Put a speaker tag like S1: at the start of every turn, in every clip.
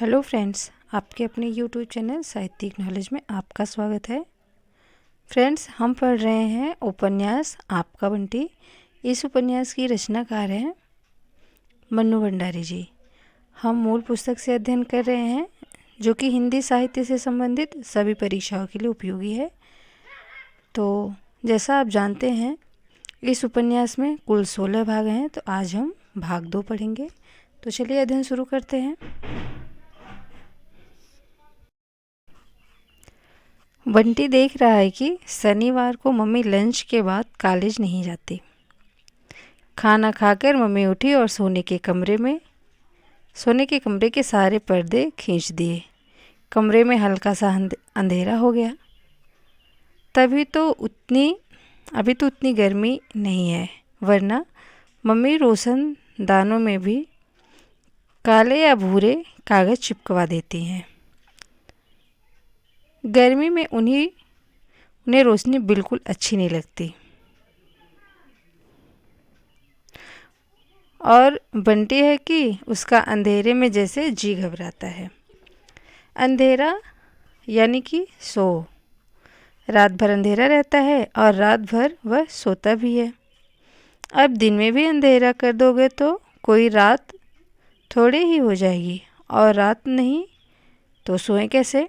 S1: Hello friends, आपके अपने YouTube channel साहित्यिक नॉलेज में आपका स्वागत है। फ्रेंड्स, हम पढ़ रहे हैं उपन्यास आपका बंटी। इस उपन्यास की रचनाकार हैं मन्नू भंडारी जी। हम मूल पुस्तक से अध्ययन कर रहे हैं जो कि हिंदी साहित्य से संबंधित सभी परीक्षाओं के लिए उपयोगी है। तो जैसा आप जानते हैं, इस उपन्यास में कुल 16 भाग हैं, तो आज हम भाग 2 पढ़ेंगे। तो चलिए अध्ययन शुरू करते हैं। बंटी देख रहा है कि शनिवार को मम्मी लंच के बाद कॉलेज नहीं जाती। खाना खाकर मम्मी उठी और सोने के कमरे के सारे पर्दे खींच दिए। कमरे में हल्का सा अंधेरा हो गया। अभी तो उतनी गर्मी नहीं है, वरना मम्मी रोशनदानों में भी काले या भूरे कागज़ चिपकवा देती हैं। गर्मी में उन्हें रोशनी बिल्कुल अच्छी नहीं लगती। और बंटी है कि उसका अंधेरे में जैसे जी घबराता है। अंधेरा यानी कि रात भर अंधेरा रहता है और रात भर वह सोता भी है। अब दिन में भी अंधेरा कर दोगे तो कोई रात थोड़ी ही हो जाएगी, और रात नहीं तो सोएं कैसे।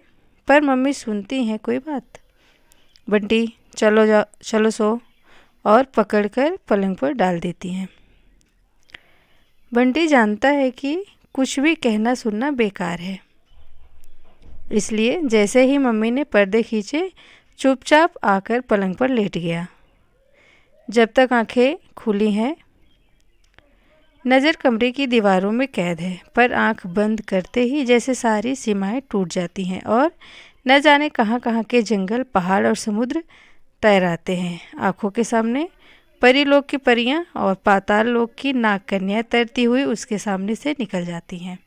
S1: पर मम्मी सुनती हैं कोई बात। बंटी, चलो सो, और पकड़कर पलंग पर डाल देती हैं। बंटी जानता है कि कुछ भी कहना सुनना बेकार है, इसलिए जैसे ही मम्मी ने पर्दे खींचे चुपचाप आकर पलंग पर लेट गया। जब तक आंखें खुली हैं, नज़र कमरे की दीवारों में कैद है, पर आंख बंद करते ही जैसे सारी सीमाएं टूट जाती हैं और न जाने कहाँ कहाँ के जंगल, पहाड़ और समुद्र तैराते हैं। आंखों के सामने परी लोक की परियां और पाताल लोक की नाग कन्याएं तैरती हुई उसके सामने से निकल जाती हैं।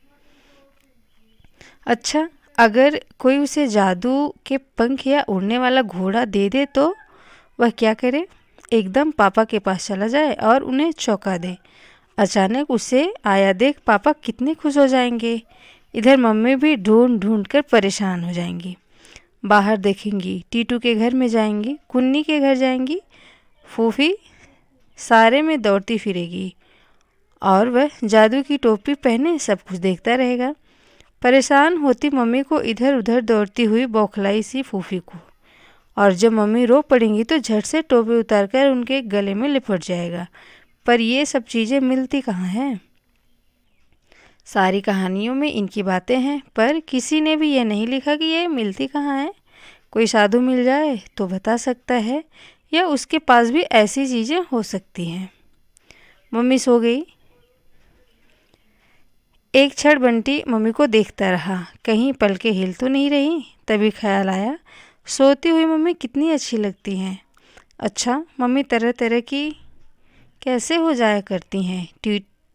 S1: अच्छा, अगर कोई उसे जादू के पंख या उड़ने वाला घोड़ा दे दे तो वह क्या करे? एकदम पापा के पास चला जाए और उन्हें चौंका दे। अचानक उसे आया देख पापा कितने खुश हो जाएंगे। इधर मम्मी भी ढूंढ ढूंढ कर परेशान हो जाएंगी। बाहर देखेंगी, टीटू के घर में जाएंगी, कुन्नी के घर जाएंगी, फूफी सारे में दौड़ती फिरेगी और वह जादू की टोपी पहने सब कुछ देखता रहेगा। परेशान होती मम्मी को इधर उधर दौड़ती हुई बौखलाई सी फूफी को, और जब मम्मी रो पड़ेंगी तो झट से टोपी उतारकर उनके गले में लिपट जाएगा। पर ये सब चीज़ें मिलती कहाँ हैं? सारी कहानियों में इनकी बातें हैं, पर किसी ने भी ये नहीं लिखा कि ये मिलती कहाँ है। कोई साधु मिल जाए तो बता सकता है, या उसके पास भी ऐसी चीज़ें हो सकती हैं। मम्मी सो गई। एक क्षण बंटी मम्मी को देखता रहा, कहीं पलकें हिल तो नहीं रही। तभी ख्याल आया, सोती हुई मम्मी कितनी अच्छी लगती हैं। अच्छा, मम्मी तरह तरह की कैसे हो जाया करती हैं।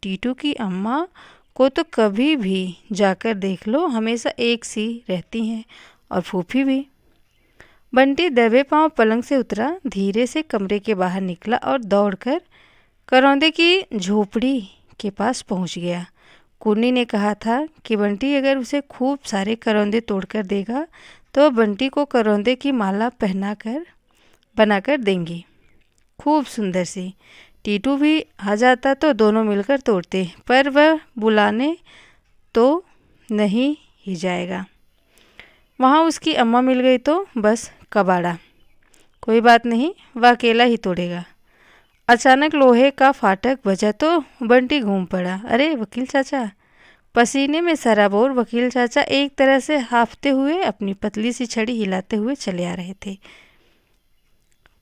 S1: टीटू की अम्मा को तो कभी भी जाकर देख लो, हमेशा एक सी रहती हैं, और फूफी भी। बंटी दबे पांव पलंग से उतरा, धीरे से कमरे के बाहर निकला और दौड़कर करौंदे की झोपड़ी के पास पहुंच गया। कुन्नी ने कहा था कि बंटी अगर उसे खूब सारे करौंदे तोड़कर देगा तो बंटी को करौंदे की माला बनाकर देंगी, खूब सुंदर सी। टीटू भी आ जाता तो दोनों मिलकर तोड़ते, पर वह बुलाने तो नहीं ही जाएगा। वहाँ उसकी अम्मा मिल गई तो बस कबाड़ा। कोई बात नहीं, वह अकेला ही तोड़ेगा। अचानक लोहे का फाटक बजा तो बंटी घूम पड़ा। अरे वकील चाचा! पसीने में सराबोर वकील चाचा एक तरह से हांफते हुए अपनी पतली सी छड़ी हिलाते हुए चले आ रहे थे।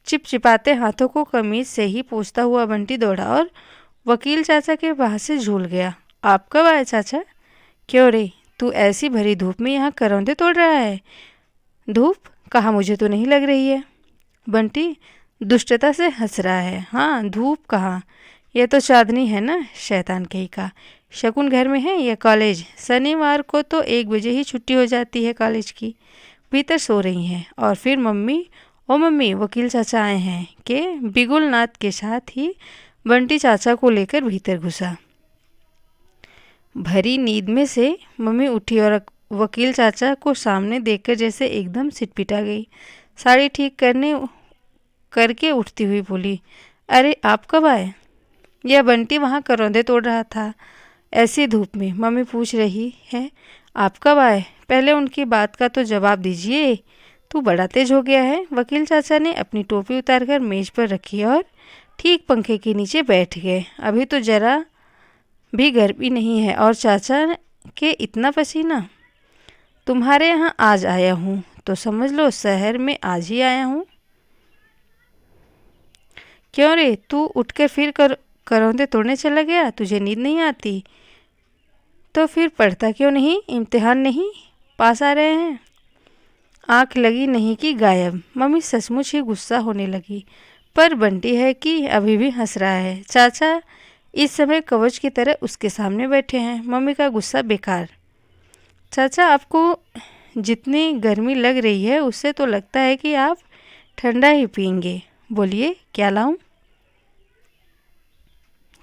S1: चिपचिपाते हाथों को कमीज से ही पोंछता हुआ बंटी दौड़ा और वकील चाचा के बाह से झूल गया। आप कब आए चाचा? क्यों रे, तू ऐसी भरी धूप में यहाँ करौंदे तोड़ रहा है? धूप कहाँ, मुझे तो नहीं लग रही है। बंटी दुष्टता से हंस रहा है। हाँ, धूप कहाँ, यह तो चांदनी है ना, शैतान कहीं का। शकुन घर में है या कॉलेज? शनिवार को तो 1 बजे ही छुट्टी हो जाती है कॉलेज की। भीतर सो रही हैं। और फिर मम्मी वकील चाचा आए हैं के बिगुल नाद के साथ ही बंटी चाचा को लेकर भीतर घुसा। भरी नींद में से मम्मी उठी और वकील चाचा को सामने देखकर जैसे एकदम सिटपिटा गई। साड़ी ठीक करके उठती हुई बोली, अरे आप कब आए? यह बंटी वहाँ करौंदे तोड़ रहा था ऐसी धूप में। मम्मी पूछ रही है, आप कब आए? पहले उनकी बात का तो जवाब दीजिए। तू बड़ा तेज हो गया है। वकील चाचा ने अपनी टोपी उतारकर मेज पर रखी और ठीक पंखे के नीचे बैठ गए। अभी तो जरा भी गर्मी नहीं है और चाचा के इतना पसीना। तुम्हारे यहाँ आज आया हूँ तो समझ लो शहर में आज ही आया हूँ। क्यों रे, तू उठकर फिर करौंदे तोड़ने चला गया? तुझे नींद नहीं आती तो फिर पढ़ता क्यों नहीं? इम्तिहान नहीं पास आ रहे हैं? आँख लगी नहीं कि गायब। मम्मी सचमुच ही गुस्सा होने लगी, पर बंटी है कि अभी भी हंस रहा है। चाचा इस समय कवच की तरह उसके सामने बैठे हैं। मम्मी का गुस्सा बेकार। चाचा, आपको जितनी गर्मी लग रही है उससे तो लगता है कि आप ठंडा ही पियेंगे। बोलिए, क्या लाऊं?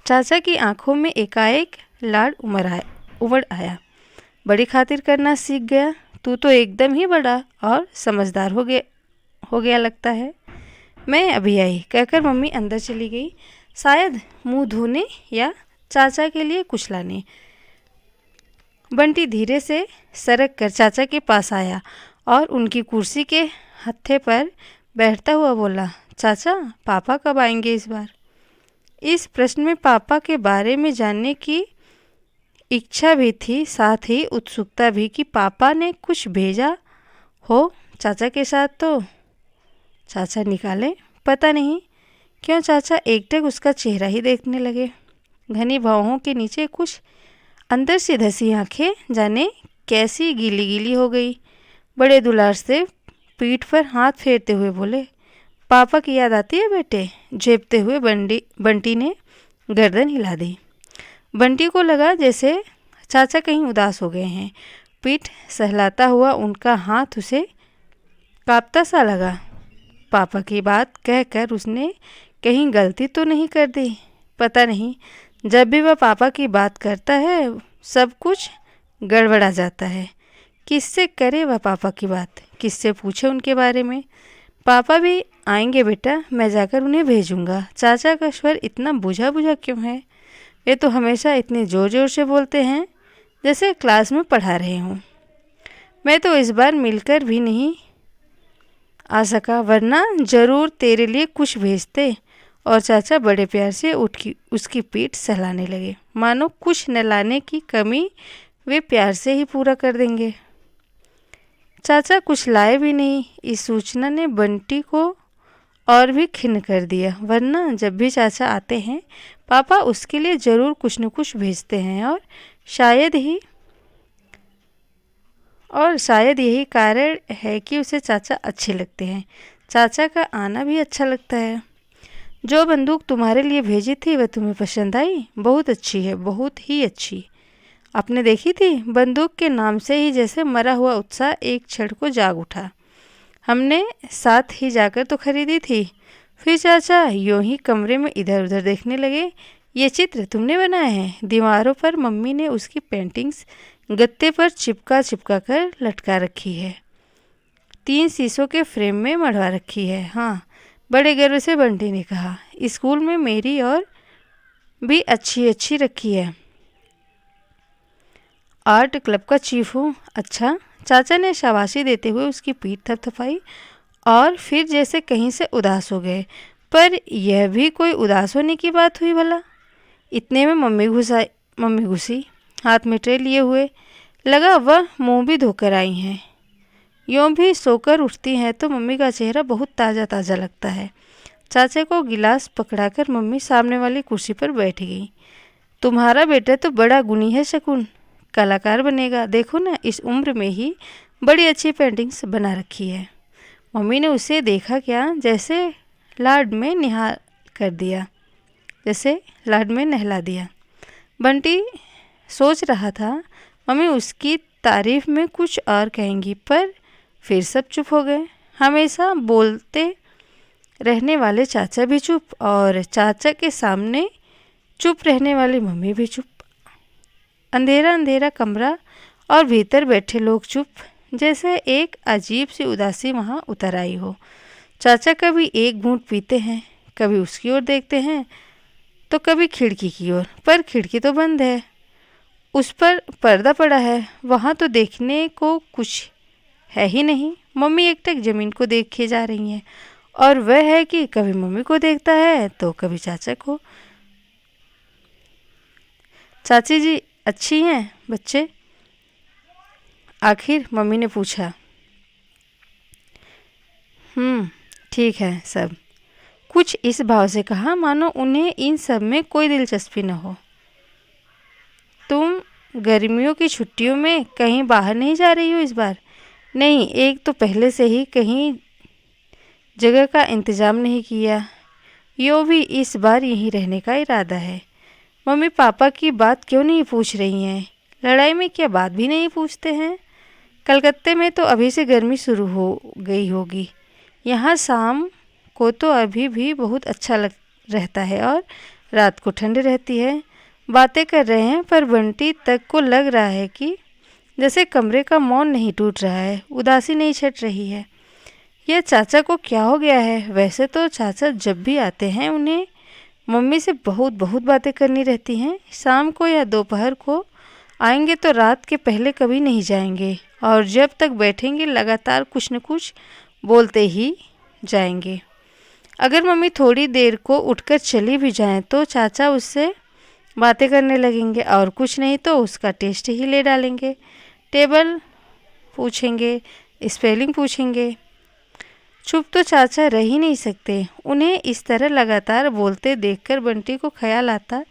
S1: चाचा की आंखों में एकाएक लाड उमड़ आया। बड़ी खातिर करना सीख गया। तू तो एकदम ही बड़ा और समझदार हो गया लगता है। मैं अभी आई, कहकर मम्मी अंदर चली गई, शायद मुंह धोने या चाचा के लिए कुछ लाने। बंटी धीरे से सरक कर चाचा के पास आया और उनकी कुर्सी के हत्थे पर बैठता हुआ बोला, चाचा, पापा कब आएंगे इस बार? इस प्रश्न में पापा के बारे में जानने की इच्छा भी थी, साथ ही उत्सुकता भी कि पापा ने कुछ भेजा हो चाचा के साथ। तो चाचा निकाले। पता नहीं क्यों चाचा एकटक उसका चेहरा ही देखने लगे। घनी बाहों के नीचे कुछ अंदर से धसी आंखें जाने कैसी गीली गीली हो गई। बड़े दुलार से पीठ पर हाथ फेरते हुए बोले, पापा की याद आती है बेटे? झेपते हुए बंटी ने गर्दन हिला दी। बंटी को लगा जैसे चाचा कहीं उदास हो गए हैं। पीठ सहलाता हुआ उनका हाथ उसे कांपता सा लगा। पापा की बात कहकर उसने कहीं गलती तो नहीं कर दी? पता नहीं, जब भी वह पापा की बात करता है सब कुछ गड़बड़ा जाता है। किससे करे वह पापा की बात? किससे पूछे उनके बारे में? पापा भी आएंगे बेटा, मैं जाकर उन्हें भेजूंगा। चाचा का स्वर इतना बुझा बुझा क्यों है? वे तो हमेशा इतने ज़ोर ज़ोर से बोलते हैं जैसे क्लास में पढ़ा रहे हों। मैं तो इस बार मिलकर भी नहीं आ सका, वरना ज़रूर तेरे लिए कुछ भेजते। और चाचा बड़े प्यार से उसकी पीठ सहलाने लगे, मानो कुछ न लाने की कमी वे प्यार से ही पूरा कर देंगे। चाचा कुछ लाए भी नहीं। इस सूचना ने बंटी को और भी खिन्न कर दिया, वरना जब भी चाचा आते हैं पापा उसके लिए ज़रूर कुछ न कुछ भेजते हैं और शायद यही कारण है कि उसे चाचा अच्छे लगते हैं। चाचा का आना भी अच्छा लगता है। जो बंदूक तुम्हारे लिए भेजी थी वह तुम्हें पसंद आई? बहुत अच्छी है, बहुत ही अच्छी। आपने देखी थी? बंदूक के नाम से ही जैसे मरा हुआ उत्साह एक क्षण को जाग उठा। हमने साथ ही जाकर तो खरीदी थी। फिर चाचा यूं ही कमरे में इधर उधर देखने लगे। ये चित्र तुमने बनाए हैं? दीवारों पर मम्मी ने उसकी पेंटिंग्स गत्ते पर चिपका कर लटका रखी है। 3 शीशों के फ्रेम में मढ़वा रखी है। हाँ, बड़े गर्व से बंटी ने कहा। स्कूल में मेरी और भी अच्छी रखी है। आर्ट क्लब का चीफ हूँ। अच्छा, चाचा ने शाबाशी देते हुए उसकी पीठ थपथपाई और फिर जैसे कहीं से उदास हो गए। पर यह भी कोई उदास होने की बात हुई भला? इतने में मम्मी घुसी, हाथ में ट्रे लिए हुए। लगा वह मुंह भी धोकर आई हैं। यूँ भी सोकर उठती हैं तो मम्मी का चेहरा बहुत ताज़ा लगता है। चाचा को गिलास पकड़ाकर मम्मी सामने वाली कुर्सी पर बैठ गई। तुम्हारा बेटा तो बड़ा गुणी है शकुन, कलाकार बनेगा। देखो ना, इस उम्र में ही बड़ी अच्छी पेंटिंग्स बना रखी है। मम्मी ने उसे देखा क्या, जैसे लाड में नहला दिया। बंटी सोच रहा था मम्मी उसकी तारीफ में कुछ और कहेंगी, पर फिर सब चुप हो गए। हमेशा बोलते रहने वाले चाचा भी चुप और चाचा के सामने चुप रहने वाली मम्मी भी चुप। अंधेरा अंधेरा कमरा और भीतर बैठे लोग चुप, जैसे एक अजीब सी उदासी वहाँ उतर आई हो। चाचा कभी एक घूंट पीते हैं, कभी उसकी ओर देखते हैं तो कभी खिड़की की ओर, पर खिड़की तो बंद है, उस पर पर्दा पड़ा है, वहाँ तो देखने को कुछ है ही नहीं। मम्मी एकटक ज़मीन को देखे जा रही हैं और वह है कि कभी मम्मी को देखता है तो कभी चाचा को। चाची जी अच्छी हैं बच्चे? आखिर मम्मी ने पूछा। ठीक है सब, कुछ इस भाव से कहा मानो उन्हें इन सब में कोई दिलचस्पी न हो। तुम गर्मियों की छुट्टियों में कहीं बाहर नहीं जा रही हो इस बार? नहीं, एक तो पहले से ही कहीं जगह का इंतज़ाम नहीं किया, यो भी इस बार यहीं रहने का इरादा है। मम्मी पापा की बात क्यों नहीं पूछ रही हैं? लड़ाई में क्या बात भी नहीं पूछते हैं? कलकत्ते में तो अभी से गर्मी शुरू हो गई होगी, यहाँ शाम को तो अभी भी बहुत अच्छा लग रहता है और रात को ठंड रहती है। बातें कर रहे हैं पर बंटी तक को लग रहा है कि जैसे कमरे का मौन नहीं टूट रहा है, उदासी नहीं छट रही है। यह चाचा को क्या हो गया है? वैसे तो चाचा जब भी आते हैं उन्हें मम्मी से बहुत बहुत बातें करनी रहती हैं। शाम को या दोपहर को आएंगे तो रात के पहले कभी नहीं जाएंगे और जब तक बैठेंगे लगातार कुछ न कुछ बोलते ही जाएंगे। अगर मम्मी थोड़ी देर को उठकर चली भी जाएं तो चाचा उससे बातें करने लगेंगे और कुछ नहीं तो उसका टेस्ट ही ले डालेंगे, टेबल पूछेंगे, स्पेलिंग पूछेंगे। चुप तो चाचा रह ही नहीं सकते। उन्हें इस तरह लगातार बोलते देखकर बंटी को ख्याल आता,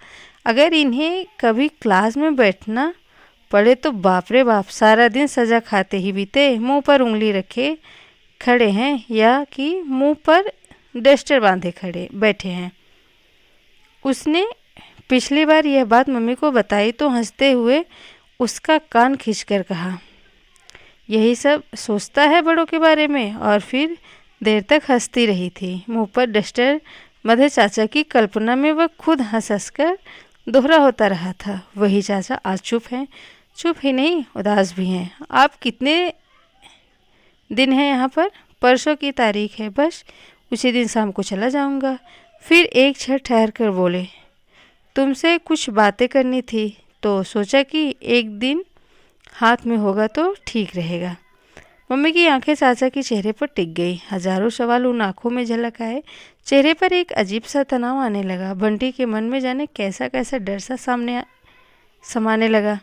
S1: अगर इन्हें कभी क्लास में बैठना पड़े तो बाप रे बाप, सारा दिन सजा खाते ही बीते, मुंह पर उंगली रखे खड़े हैं या कि मुंह पर डस्टर बांधे खड़े बैठे हैं। उसने पिछली बार यह बात मम्मी को बताई तो हंसते हुए उसका कान खींचकर कहा, यही सब सोचता है बड़ों के बारे में, और फिर देर तक हंसती रही थी। मुंह पर डस्टर बंधे चाचा की कल्पना में वह खुद हंस हंस कर दोहरा होता रहा था। वही चाचा आज चुप हैं, चुप ही नहीं उदास भी हैं। आप कितने दिन हैं यहाँ पर? परसों की तारीख है, बस उसी दिन शाम को चला जाऊँगा। फिर एक क्षण ठहर कर बोले, तुमसे कुछ बातें करनी थी तो सोचा कि एक दिन हाथ में होगा तो ठीक रहेगा। मम्मी की आंखें चाचा के चेहरे पर टिक गई। हजारों सवाल उन आंखों में झलक आए। चेहरे पर एक अजीब सा तनाव आने लगा। बंटी के मन में जाने कैसा कैसा डर सा समाने लगा।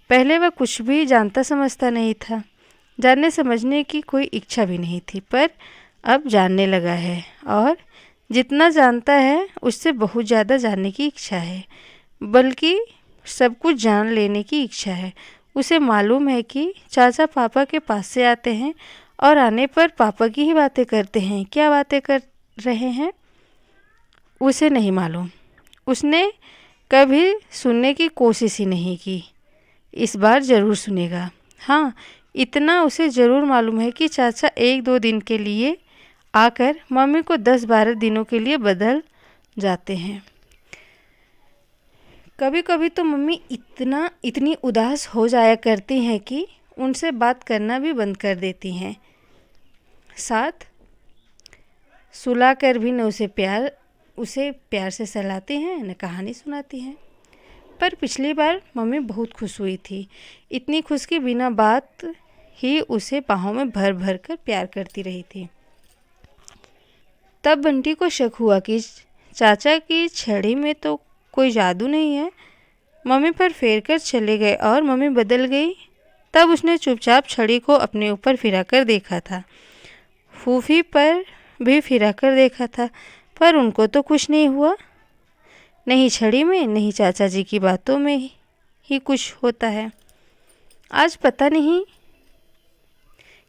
S1: पहले वह कुछ भी जानता समझता नहीं था, जानने समझने की कोई इच्छा भी नहीं थी, पर अब जानने लगा है और जितना जानता है उससे बहुत ज़्यादा जानने की इच्छा है, बल्कि सब कुछ जान लेने की इच्छा है। उसे मालूम है कि चाचा पापा के पास से आते हैं और आने पर पापा की ही बातें करते हैं। क्या बातें कर रहे हैं उसे नहीं मालूम, उसने कभी सुनने की कोशिश ही नहीं की। इस बार ज़रूर सुनेगा। हाँ, इतना उसे ज़रूर मालूम है कि चाचा 1-2 दिन के लिए आकर मम्मी को 10-12 दिनों के लिए बदल जाते हैं। कभी कभी तो मम्मी इतनी उदास हो जाया करती हैं कि उनसे बात करना भी बंद कर देती हैं। साथ सुलाकर भी न उसे प्यार से सहलाती हैं न कहानी सुनाती हैं। पर पिछली बार मम्मी बहुत खुश हुई थी, इतनी खुश कि बिना बात ही उसे बाहों में भर भर कर प्यार करती रही थी। तब बंटी को शक हुआ कि चाचा की छड़ी में तो कोई जादू नहीं है। मम्मी पर फेर कर चले गए और मम्मी बदल गई। तब उसने चुपचाप छड़ी को अपने ऊपर फिरा कर देखा था, फूफी पर भी फिरा कर देखा था, पर उनको तो कुछ नहीं हुआ। नहीं छड़ी में, नहीं चाचा जी की बातों में ही कुछ होता है। आज पता नहीं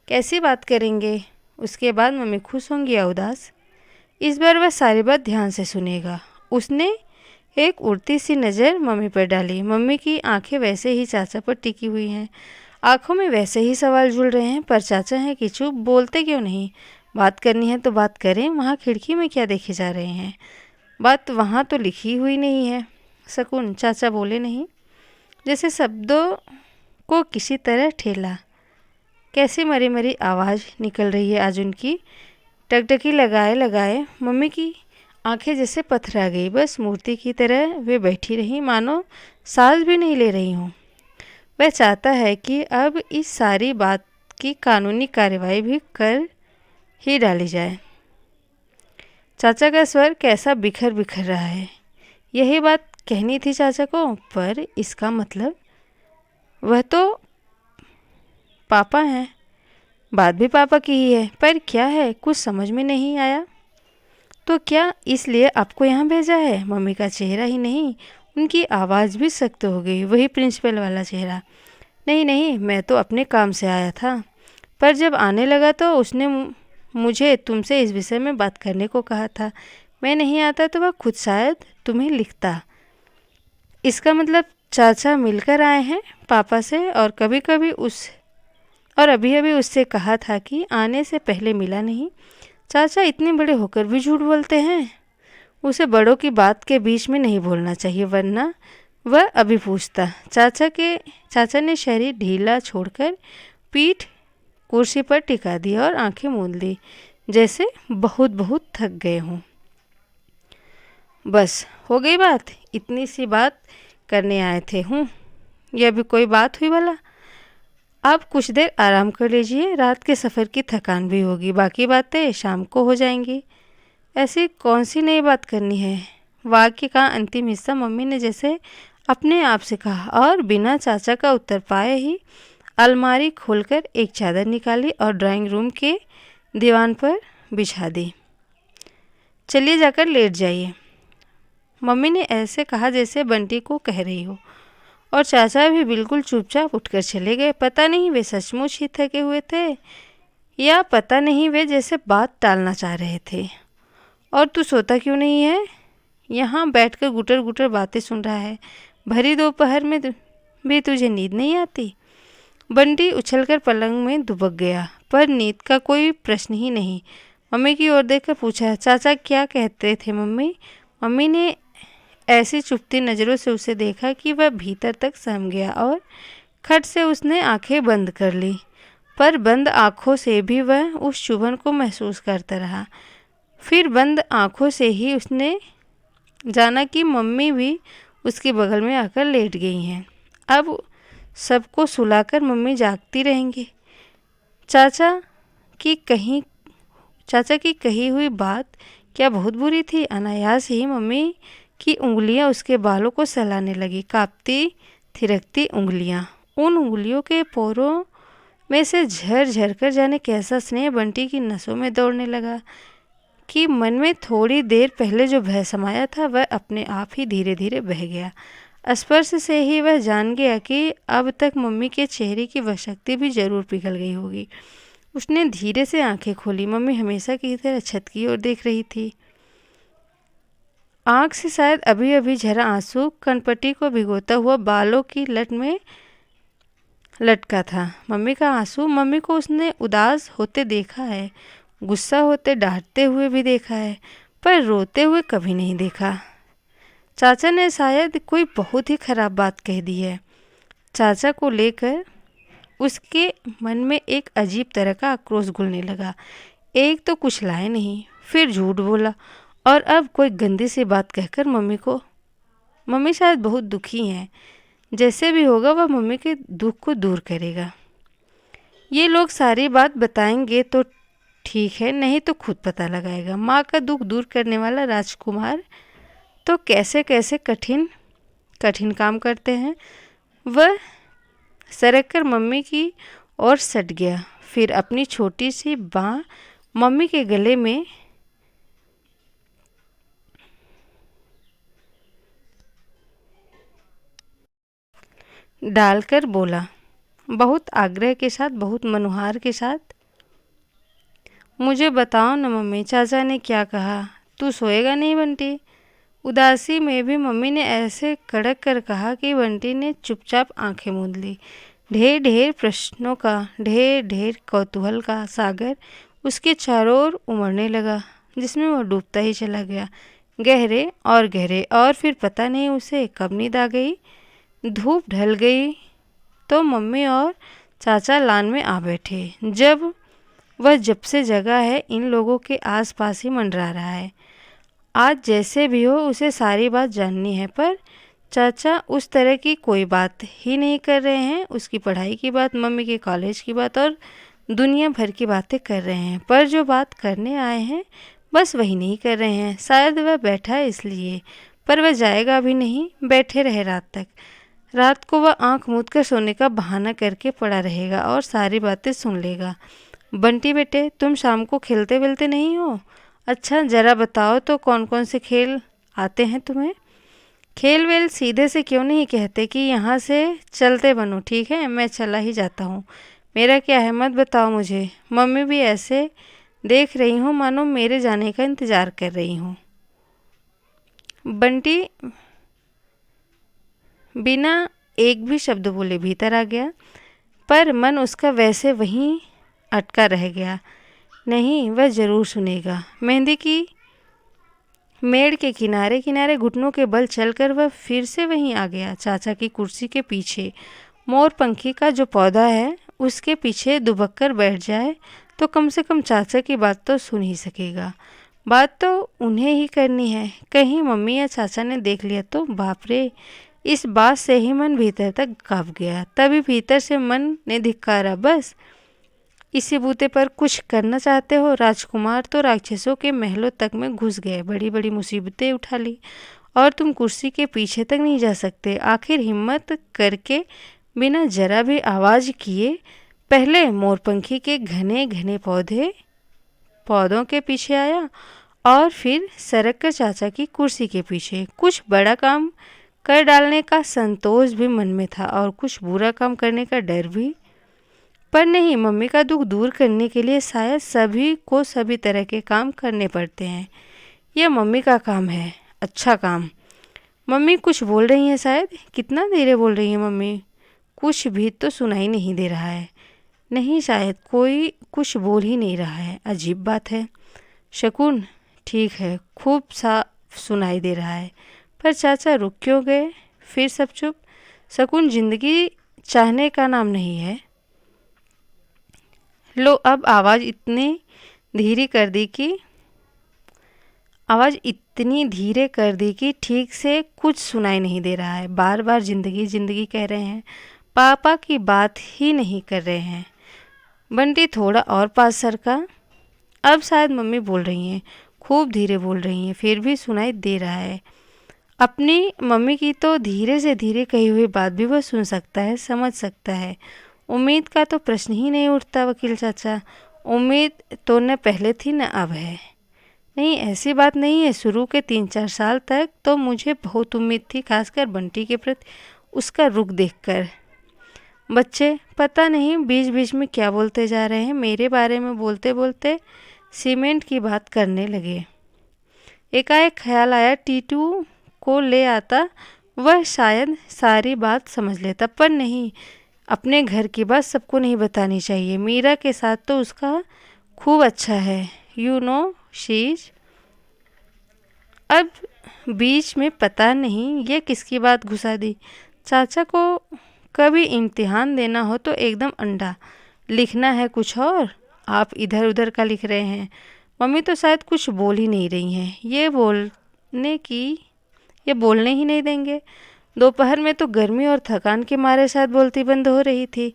S1: कैसी बात करेंगे, उसके बाद मम्मी खुश होंगी या उदास। इस बार वह सारी बात ध्यान से सुनेगा। उसने एक उड़ती सी नज़र मम्मी पर डाली। मम्मी की आंखें वैसे ही चाचा पर टिकी हुई हैं, आंखों में वैसे ही सवाल झूल रहे हैं, पर चाचा हैं कि चुप, बोलते क्यों नहीं? बात करनी है तो बात करें, वहाँ खिड़की में क्या देखे जा रहे हैं? बात वहाँ तो लिखी हुई नहीं है। शकुन, चाचा बोले नहीं। जैसे शब्दों को किसी तरह ठेला। कैसी मरी मरी आवाज़ निकल रही है आज उनकी। टकटकी लगाए लगाए मम्मी की आंखें जैसे पथरा गई। बस मूर्ति की तरह वे बैठी रहीं, मानो सांस भी नहीं ले रही हों। वह चाहता है कि अब इस सारी बात की कानूनी कार्रवाई भी कर ही डाली जाए। चाचा का स्वर कैसा बिखर बिखर रहा है। यही बात कहनी थी चाचा को, पर इसका मतलब वह तो पापा हैं। बात भी पापा की ही है, पर क्या है कुछ समझ में नहीं आया। तो क्या इसलिए आपको यहाँ भेजा है? मम्मी का चेहरा ही नहीं, उनकी आवाज़ भी सख्त हो गई। वही प्रिंसिपल वाला चेहरा। नहीं नहीं, मैं तो अपने काम से आया था, पर जब आने लगा तो उसने मुझे तुमसे इस विषय में बात करने को कहा था। मैं नहीं आता तो वह खुद शायद तुम्हें लिखता। इसका मतलब चाचा मिलकर आए हैं पापा से, और अभी अभी उससे कहा था कि आने से पहले मिला नहीं। चाचा इतने बड़े होकर भी झूठ बोलते हैं। उसे बड़ों की बात के बीच में नहीं बोलना चाहिए, वरना वह अभी पूछता। चाचा ने शरीर ढीला छोड़कर पीठ कुर्सी पर टिका दी और आंखें मूंद ली, जैसे बहुत बहुत थक गए हों। बस हो गई बात, इतनी सी बात करने आए थे हूँ। यह भी कोई बात हुई भला? आप कुछ देर आराम कर लीजिए, रात के सफ़र की थकान भी होगी, बाकी बातें शाम को हो जाएंगी। ऐसी कौन सी नई बात करनी है? वाक्य का अंतिम हिस्सा मम्मी ने जैसे अपने आप से कहा और बिना चाचा का उत्तर पाए ही अलमारी खोलकर एक चादर निकाली और ड्राइंग रूम के दीवान पर बिछा दी। चलिए जाकर लेट जाइए। मम्मी ने ऐसे कहा जैसे बंटी को कह रही हो, और चाचा भी बिल्कुल चुपचाप उठकर चले गए। पता नहीं वे सचमुच ही थके हुए थे, या पता नहीं वे जैसे बात टालना चाह रहे थे। और तू सोता क्यों नहीं है? यहाँ बैठकर गुटर गुटर बातें सुन रहा है। भरी दोपहर में भी तुझे नींद नहीं आती? बंटी उछलकर पलंग में दुबक गया, पर नींद का कोई प्रश्न ही नहीं। मम्मी की ओर देखकर पूछा, चाचा क्या कहते थे मम्मी? मम्मी ने ऐसी चुपती नज़रों से उसे देखा कि वह भीतर तक सहम गया और खट से उसने आंखें बंद कर ली। पर बंद आँखों से भी वह उस चुभन को महसूस करता रहा। फिर बंद आँखों से ही उसने जाना कि मम्मी भी उसके बगल में आकर लेट गई हैं। अब सबको सुलाकर मम्मी जागती रहेंगी। चाचा की कही हुई बात क्या बहुत बुरी थी? अनायास ही मम्मी की उंगलियां उसके बालों को सहलाने लगी, कांपती थिरकती उंगलियां। उन उंगलियों के पोरों में से झर झर कर जाने कैसा स्नेह बंटी की नसों में दौड़ने लगा कि मन में थोड़ी देर पहले जो भय समाया था वह अपने आप ही धीरे धीरे बह गया। स्पर्श से ही वह जान गया कि अब तक मम्मी के चेहरे की वह शक्ति भी जरूर पिघल गई होगी। उसने धीरे से आंखें खोली। मम्मी हमेशा की तरह छत की ओर देख रही थी। आँख से शायद अभी अभी झरा आंसू कनपट्टी को भिगोता हुआ बालों की लट में लटका था। मम्मी का आंसू। मम्मी को उसने उदास होते देखा है, गुस्सा होते डांटते हुए भी देखा है, पर रोते हुए कभी नहीं देखा। चाचा ने शायद कोई बहुत ही खराब बात कह दी है। चाचा को लेकर उसके मन में एक अजीब तरह का आक्रोश घुलने लगा। एक तो कुछ लाए नहीं, फिर झूठ बोला, और अब कोई गंदी सी बात कहकर मम्मी शायद बहुत दुखी हैं। जैसे भी होगा वह मम्मी के दुख को दूर करेगा। ये लोग सारी बात बताएंगे तो ठीक है, नहीं तो खुद पता लगाएगा। माँ का दुख दूर करने वाला राजकुमार तो कैसे कैसे कठिन काम करते हैं। वह सरक कर मम्मी की ओर सट गया, फिर अपनी छोटी सी बाँ मम्मी के गले में डालकर बोला, बहुत आग्रह के साथ, बहुत मनुहार के साथ, मुझे बताओ न मम्मी, चाचा ने क्या कहा? तू सोएगा नहीं बंटी? उदासी में भी मम्मी ने ऐसे कड़क कर कहा कि बंटी ने चुपचाप आंखें मूंद ली। ढेर ढेर प्रश्नों का, ढेर ढेर कौतूहल का सागर उसके चारों ओर उमड़ने लगा, जिसमें वह डूबता ही चला गया, गहरे, और फिर पता नहीं उसे कब नींद आ गई। धूप ढल गई तो मम्मी और चाचा लान में आ बैठे। जब से जगा है इन लोगों के आसपास ही मंडरा रहा है। आज जैसे भी हो उसे सारी बात जाननी है, पर चाचा उस तरह की कोई बात ही नहीं कर रहे हैं। उसकी पढ़ाई की बात, मम्मी के कॉलेज की बात और दुनिया भर की बातें कर रहे हैं, पर जो बात करने आए हैं बस वही नहीं कर रहे हैं। शायद वह बैठा है इसलिए, पर वह जाएगा भी नहीं, बैठे रहे रात तक। रात को वह आंख मूंद कर सोने का बहाना करके पड़ा रहेगा और सारी बातें सुन लेगा। बंटी बेटे, तुम शाम को खेलते वेलते नहीं हो? अच्छा ज़रा बताओ तो कौन कौन से खेल आते हैं तुम्हें? खेल वेल सीधे से क्यों नहीं कहते कि यहाँ से चलते बनो, ठीक है? मैं चला ही जाता हूँ, मेरा क्या है मत बताओ मुझे। मम्मी भी ऐसे देख रही हूँ मानो मेरे जाने का इंतज़ार कर रही हूँ। बंटी बिना एक भी शब्द बोले भीतर आ गया, पर मन उसका वैसे वहीं अटका रह गया। नहीं, वह ज़रूर सुनेगा। मेहंदी की मेड़ के किनारे किनारे घुटनों के बल चलकर वह फिर से वहीं आ गया। चाचा की कुर्सी के पीछे मोरपंखी का जो पौधा है उसके पीछे दुबक कर बैठ जाए तो कम से कम चाचा की बात तो सुन ही सकेगा। बात तो उन्हें ही करनी है, कहीं मम्मी या चाचा ने देख लिया तो बाप रे। इस बात से ही मन भीतर तक काँप गया। तभी भीतर से मन ने धिक्कारा, बस इसी बूते पर कुछ करना चाहते हो? राजकुमार तो राक्षसों के महलों तक में घुस गए, बड़ी बड़ी मुसीबतें उठा ली और तुम कुर्सी के पीछे तक नहीं जा सकते। आखिर हिम्मत करके बिना जरा भी आवाज़ किए पहले मोरपंखी के घने घने पौधों के पीछे आया और फिर सरक कर चाचा की कुर्सी के पीछे। कुछ बड़ा काम कर डालने का संतोष भी मन में था और कुछ बुरा काम करने का डर भी। पर नहीं, मम्मी का दुख दूर करने के लिए शायद सभी को सभी तरह के काम करने पड़ते हैं। यह मम्मी का काम है, अच्छा काम। मम्मी कुछ बोल रही हैं शायद। कितना धीरे बोल रही हैं मम्मी? कुछ भी तो सुनाई नहीं दे रहा है। नहीं, शायद कोई कुछ बोल ही नहीं रहा है। अजीब बात है। शकुन, ठीक है, खूब साफ सुनाई दे रहा है। पर चाचा रुक क्यों गए? फिर सब चुप। शकुन जिंदगी चाहने का नाम नहीं है। लो, अब आवाज़ इतनी धीरे कर दी कि ठीक से कुछ सुनाई नहीं दे रहा है। बार बार जिंदगी जिंदगी कह रहे हैं, पापा की बात ही नहीं कर रहे हैं। बंटी थोड़ा और पास सरका। अब शायद मम्मी बोल रही हैं, खूब धीरे बोल रही हैं, फिर भी सुनाई दे रहा है। अपनी मम्मी की तो धीरे से धीरे कही हुई बात भी वह सुन सकता है, समझ सकता है। उम्मीद का तो प्रश्न ही नहीं उठता वकील चाचा। उम्मीद तो न पहले थी न अब है। नहीं, ऐसी बात नहीं है। शुरू के 3-4 साल तक तो मुझे बहुत उम्मीद थी, खासकर बंटी के प्रति, उसका रुख देखकर। बच्चे पता नहीं बीच बीच में क्या बोलते जा रहे हैं, मेरे बारे में बोलते बोलते सीमेंट की बात करने लगे। एकाएक ख्याल आया टीटू को ले आता, वह शायद सारी बात समझ लेता। पर नहीं, अपने घर की बात सबको नहीं बतानी चाहिए। मीरा के साथ तो उसका खूब अच्छा है, यू नो शीज। अब बीच में पता नहीं ये किसकी बात घुसा दी। चाचा को कभी इम्तिहान देना हो तो एकदम अंडा, लिखना है कुछ और आप इधर उधर का लिख रहे हैं। मम्मी तो शायद कुछ बोल ही नहीं रही हैं, ये बोलने ही नहीं देंगे। दोपहर में तो गर्मी और थकान के मारे शायद बोलती बंद हो रही थी,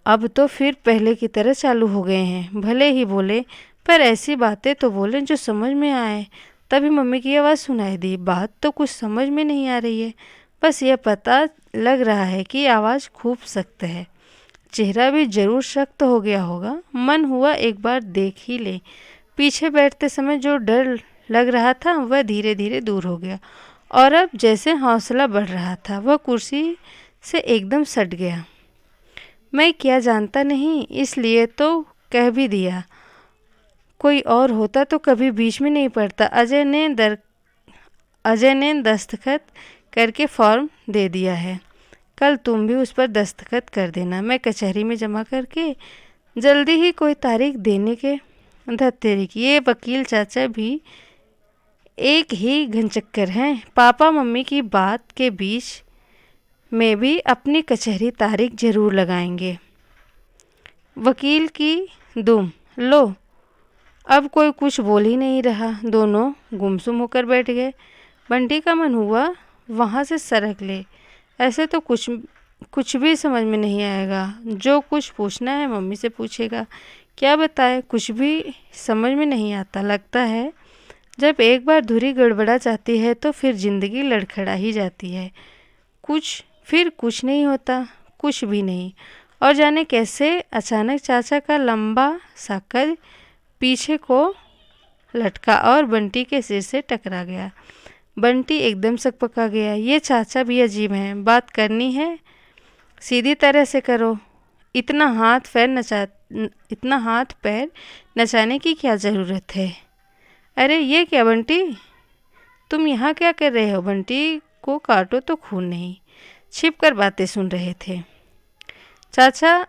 S1: अब तो फिर पहले की तरह चालू हो गए हैं। भले ही बोले, पर ऐसी बातें तो बोलें जो समझ में आए। तभी मम्मी की आवाज़ सुनाई दी। बात तो कुछ समझ में नहीं आ रही है, बस यह पता लग रहा है कि आवाज़ खूब सख्त है। चेहरा भी जरूर सख्त हो गया होगा। मन हुआ एक बार देख ही ले। पीछे बैठते समय जो डर लग रहा था वह धीरे धीरे दूर हो गया और अब जैसे हौसला बढ़ रहा था, वह कुर्सी से एकदम सट गया। मैं क्या जानता नहीं, इसलिए तो कह भी दिया। कोई और होता तो कभी बीच में नहीं पड़ता। अजय ने दस्तखत करके फॉर्म दे दिया है, कल तुम भी उस पर दस्तखत कर देना। मैं कचहरी में जमा करके जल्दी ही कोई तारीख देने के धत्तेरी की। ये वकील चाचा भी एक ही घनचक्कर हैं। पापा मम्मी की बात के बीच में भी अपनी कचहरी तारीख जरूर लगाएंगे। वकील की दुम। लो, अब कोई कुछ बोल ही नहीं रहा। दोनों गुमसुम होकर बैठ गए। बंटी का मन हुआ वहाँ से सरक ले। ऐसे तो कुछ भी समझ में नहीं आएगा। जो कुछ पूछना है मम्मी से पूछेगा। क्या बताए, कुछ भी समझ में नहीं आता। लगता है जब एक बार धुरी गड़बड़ा जाती है तो फिर जिंदगी लड़खड़ा ही जाती है। कुछ नहीं होता, कुछ भी नहीं। और जाने कैसे अचानक चाचा का लंबा सा कद पीछे को लटका और बंटी के सिर से टकरा गया। बंटी एकदम सकपका गया। ये चाचा भी अजीब हैं। बात करनी है सीधी तरह से करो। इतना हाथ पैर नचाने की क्या ज़रूरत है? अरे ये क्या बंटी, तुम यहाँ क्या कर रहे हो? बंटी को काटो तो खून नहीं। छिप कर बातें सुन रहे थे। चाचा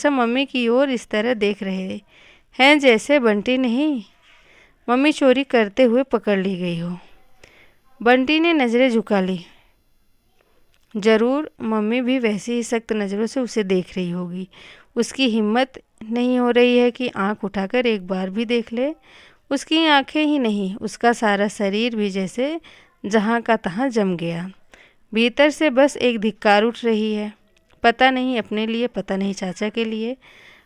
S1: मम्मी की ओर इस तरह देख रहे हैं जैसे बंटी नहीं, मम्मी चोरी करते हुए पकड़ ली गई हो। बंटी ने नज़रें झुका ली। जरूर मम्मी भी वैसी ही सख्त नज़रों से उसे देख रही होगी। उसकी हिम्मत नहीं हो रही है कि आंख उठाकर एक बार भी देख ले। उसकी आंखें ही नहीं, उसका सारा शरीर भी जैसे जहाँ का तहाँ जम गया। भीतर से बस एक धिक्कार उठ रही है। पता नहीं अपने लिए, पता नहीं चाचा के लिए।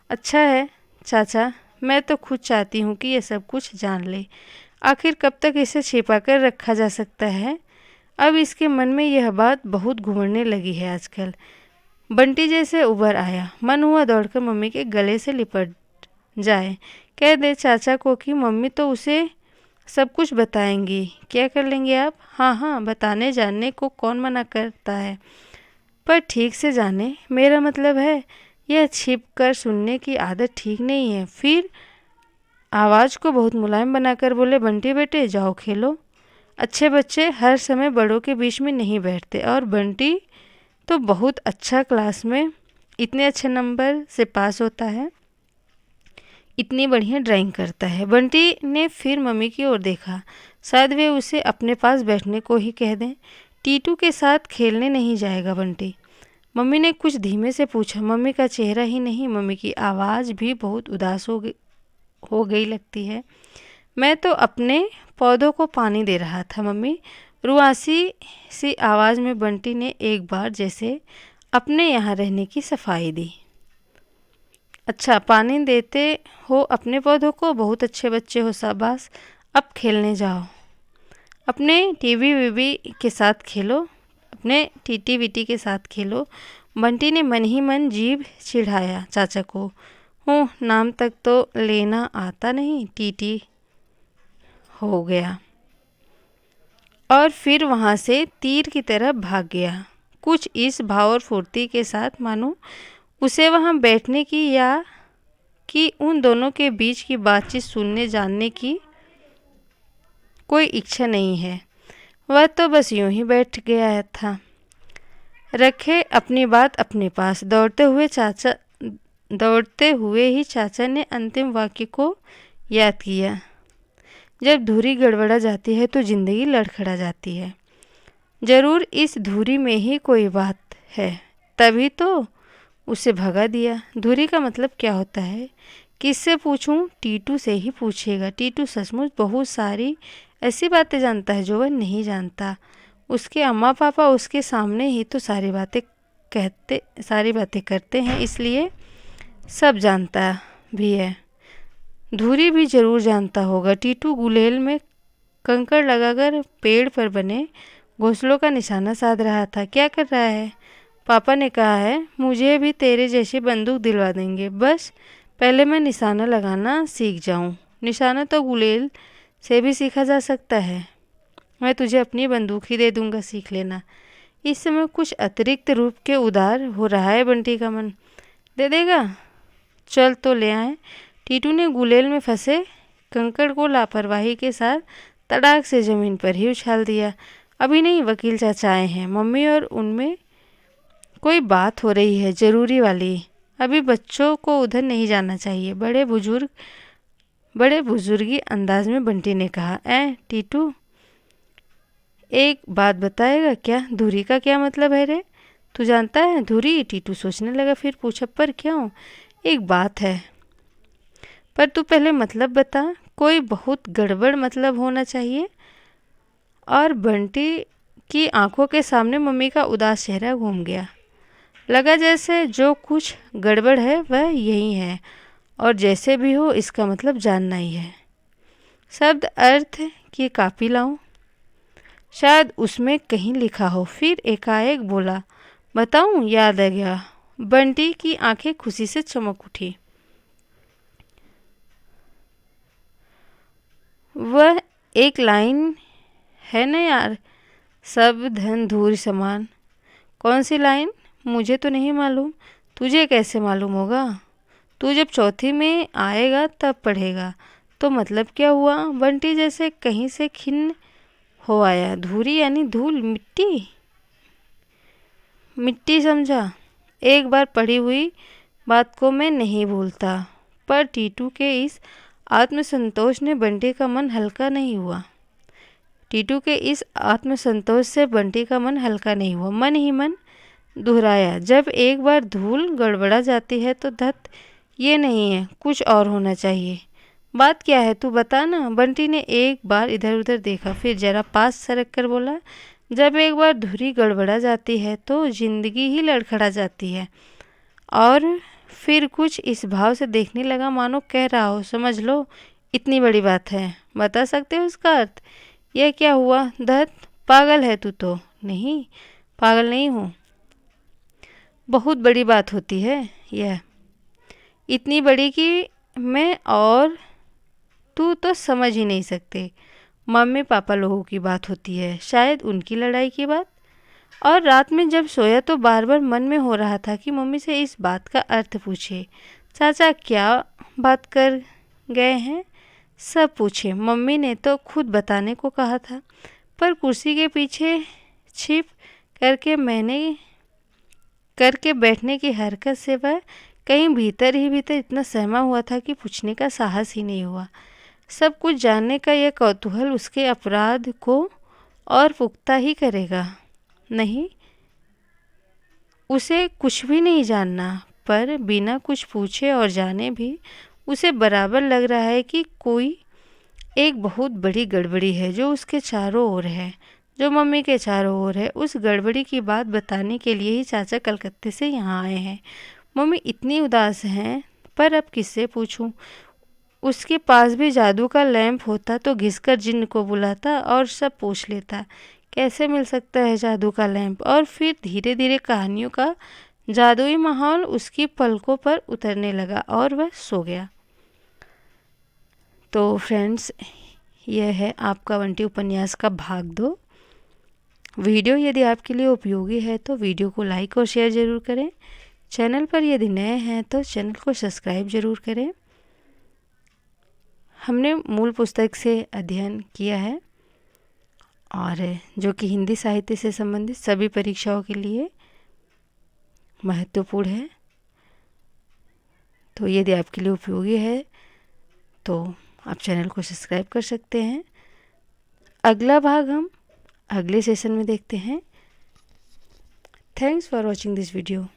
S1: अच्छा है चाचा, मैं तो खुद चाहती हूँ कि ये सब कुछ जान ले। आखिर कब तक इसे छिपा कर रखा जा सकता है? अब इसके मन में यह बात बहुत घुमड़ने लगी है आजकल। बंटी जैसे उबर आया। मन हुआ दौड़कर मम्मी के गले से लिपट जाए। कह दे चाचा को कि मम्मी तो उसे सब कुछ बताएंगी। क्या कर लेंगे आप? हाँ, बताने जानने को कौन मना करता है, पर ठीक से जाने। मेरा मतलब है यह छिप कर सुनने की आदत ठीक नहीं है। फिर आवाज़ को बहुत मुलायम बनाकर बोले, बंटी बेटे जाओ खेलो। अच्छे बच्चे हर समय बड़ों के बीच में नहीं बैठते। और बंटी तो बहुत अच्छा क्लास में इतने अच्छे नंबर से पास होता है, इतनी बढ़िया ड्राइंग करता है। बंटी ने फिर मम्मी की ओर देखा। शायद वे उसे अपने पास बैठने को ही कह दें। टीटू के साथ खेलने नहीं जाएगा बंटी? मम्मी ने कुछ धीमे से पूछा। मम्मी का चेहरा ही नहीं, मम्मी की आवाज़ भी बहुत उदास हो गई लगती है। मैं तो अपने पौधों को पानी दे रहा था मम्मी। रुआसी सी आवाज़ में बंटी ने एक बार जैसे अपने यहाँ रहने की सफाई दी। अच्छा, पानी देते हो अपने पौधों को? बहुत अच्छे बच्चे हो, शाबाश। अब खेलने जाओ। अपने टीवी वीवी के साथ खेलो, अपने टीटी वीटी के साथ खेलो। बंटी ने मन ही मन जीभ चिढ़ाया चाचा को। नाम तक तो लेना आता नहीं, टीटी हो गया। और फिर वहाँ से तीर की तरह भाग गया, कुछ इस भाव और फुर्ती के साथ मानो उसे वहाँ बैठने की या कि उन दोनों के बीच की बातचीत सुनने जानने की कोई इच्छा नहीं है। वह तो बस यूं ही बैठ गया था, रखे अपनी बात अपने पास। दौड़ते हुए ही चाचा ने अंतिम वाक्य को याद किया। जब धुरी गड़बड़ा जाती है तो जिंदगी लड़खड़ा जाती है। जरूर इस धुरी में ही कोई बात है, तभी तो उसे भगा दिया। धुरी का मतलब क्या होता है? किससे पूछूं? टीटू से ही पूछेगा। टीटू सचमुच बहुत सारी ऐसी बातें जानता है जो वह नहीं जानता। उसके अम्मा पापा उसके सामने ही तो सारी बातें करते हैं, इसलिए सब जानता भी है। धुरी भी जरूर जानता होगा। टीटू गुलेल में कंकड़ लगाकर पेड़ पर बने घोंसलों का निशाना साध रहा था। क्या कर रहा है? पापा ने कहा है मुझे भी तेरे जैसी बंदूक दिलवा देंगे, बस पहले मैं निशाना लगाना सीख जाऊं। निशाना तो गुलेल से भी सीखा जा सकता है। मैं तुझे अपनी बंदूक ही दे दूंगा, सीख लेना। इस समय कुछ अतिरिक्त रूप के उदार हो रहा है बंटी का मन। दे देगा? चल तो ले आए। टीटू ने गुलेल में फंसे कंकड़ को लापरवाही के साथ तड़ाक से ज़मीन पर ही उछाल दिया। अभी नहीं, वकील चाचा आए हैं। मम्मी और उनमें कोई बात हो रही है, ज़रूरी वाली। अभी बच्चों को उधर नहीं जाना चाहिए। बड़े बुजुर्गी अंदाज में बंटी ने कहा। टीटू, एक बात बताएगा क्या, धुरी का क्या मतलब है रे? तू जानता है धुरी? टीटू सोचने लगा, फिर पूछा पर क्यों? एक बात है, पर तू पहले मतलब बता। कोई बहुत गड़बड़ मतलब होना चाहिए। और बंटी की आंखों के सामने मम्मी का उदास चेहरा घूम गया। लगा जैसे जो कुछ गड़बड़ है वह यही है, और जैसे भी हो इसका मतलब जानना ही है। शब्द अर्थ की कापी लाऊं? शायद उसमें कहीं लिखा हो। फिर एकाएक बोला, बताऊं? याद आ गया। बंटी की आंखें खुशी से चमक उठी। वह एक लाइन है ना यार, सब धन धूल समान। कौन सी लाइन? मुझे तो नहीं मालूम। तुझे कैसे मालूम होगा? तू जब चौथी में आएगा तब पढ़ेगा। तो मतलब क्या हुआ? बंटी जैसे कहीं से खिन्न हो आया। धूरी यानी धूल, मिट्टी। मिट्टी समझा। एक बार पढ़ी हुई बात को मैं नहीं भूलता। पर टीटू के इस आत्मसंतोष ने बंटी का मन हल्का नहीं हुआ। टीटू के इस आत्मसंतोष से बंटी का मन हल्का नहीं हुआ। मन ही मन दोहराया, जब एक बार धूल गड़बड़ा जाती है तो धत ये नहीं है, कुछ और होना चाहिए। बात क्या है तू बता ना। बंटी ने एक बार इधर उधर देखा, फिर जरा पास सरक कर बोला, जब एक बार धुरी गड़बड़ा जाती है तो जिंदगी ही लड़खड़ा जाती है। और फिर कुछ इस भाव से देखने लगा मानो कह रहा हो, समझ लो इतनी बड़ी बात है, बता सकते हो उसका अर्थ? यह क्या हुआ? धत, पागल है तू तो। नहीं, पागल नहीं हूँ। बहुत बड़ी बात होती है यह, इतनी बड़ी कि मैं और तू तो समझ ही नहीं सकते। मम्मी पापा लोगों की बात होती है, शायद उनकी लड़ाई की बात। और रात में जब सोया तो बार बार मन में हो रहा था कि मम्मी से इस बात का अर्थ पूछे। चाचा क्या बात कर गए हैं? सब पूछे। मम्मी ने तो खुद बताने को कहा था, पर कुर्सी के पीछे छिप करके बैठने की हरकत से वह कहीं भीतर ही भीतर इतना सहमा हुआ था कि पूछने का साहस ही नहीं हुआ। सब कुछ जानने का यह कौतूहल उसके अपराध को और पुख्ता ही करेगा। नहीं, उसे कुछ भी नहीं जानना, पर बिना कुछ पूछे और जाने भी उसे बराबर लग रहा है कि कोई एक बहुत बड़ी गड़बड़ी है जो उसके चारों ओर है, जो मम्मी के चारों ओर है। उस गड़बड़ी की बात बताने के लिए ही चाचा कलकत्ते से यहाँ आए हैं। मम्मी इतनी उदास हैं, पर अब किससे पूछूं? उसके पास भी जादू का लैंप होता तो घिसकर जिन्न को बुलाता और सब पूछ लेता। कैसे मिल सकता है जादू का लैंप? और फिर धीरे धीरे कहानियों का जादुई माहौल उसकी पलकों पर उतरने लगा और वह सो गया। तो फ्रेंड्स, यह है आपका बंटी उपन्यास का भाग 2। वीडियो यदि आपके लिए उपयोगी है तो वीडियो को लाइक और शेयर ज़रूर करें। चैनल पर यदि नए हैं तो चैनल को सब्सक्राइब ज़रूर करें। हमने मूल पुस्तक से अध्ययन किया है, और जो कि हिंदी साहित्य से संबंधित सभी परीक्षाओं के लिए महत्वपूर्ण है। तो यदि आपके लिए उपयोगी है तो आप चैनल को सब्सक्राइब कर सकते हैं। अगला भाग हम अगले सेशन में देखते हैं। Thanks for watching this video.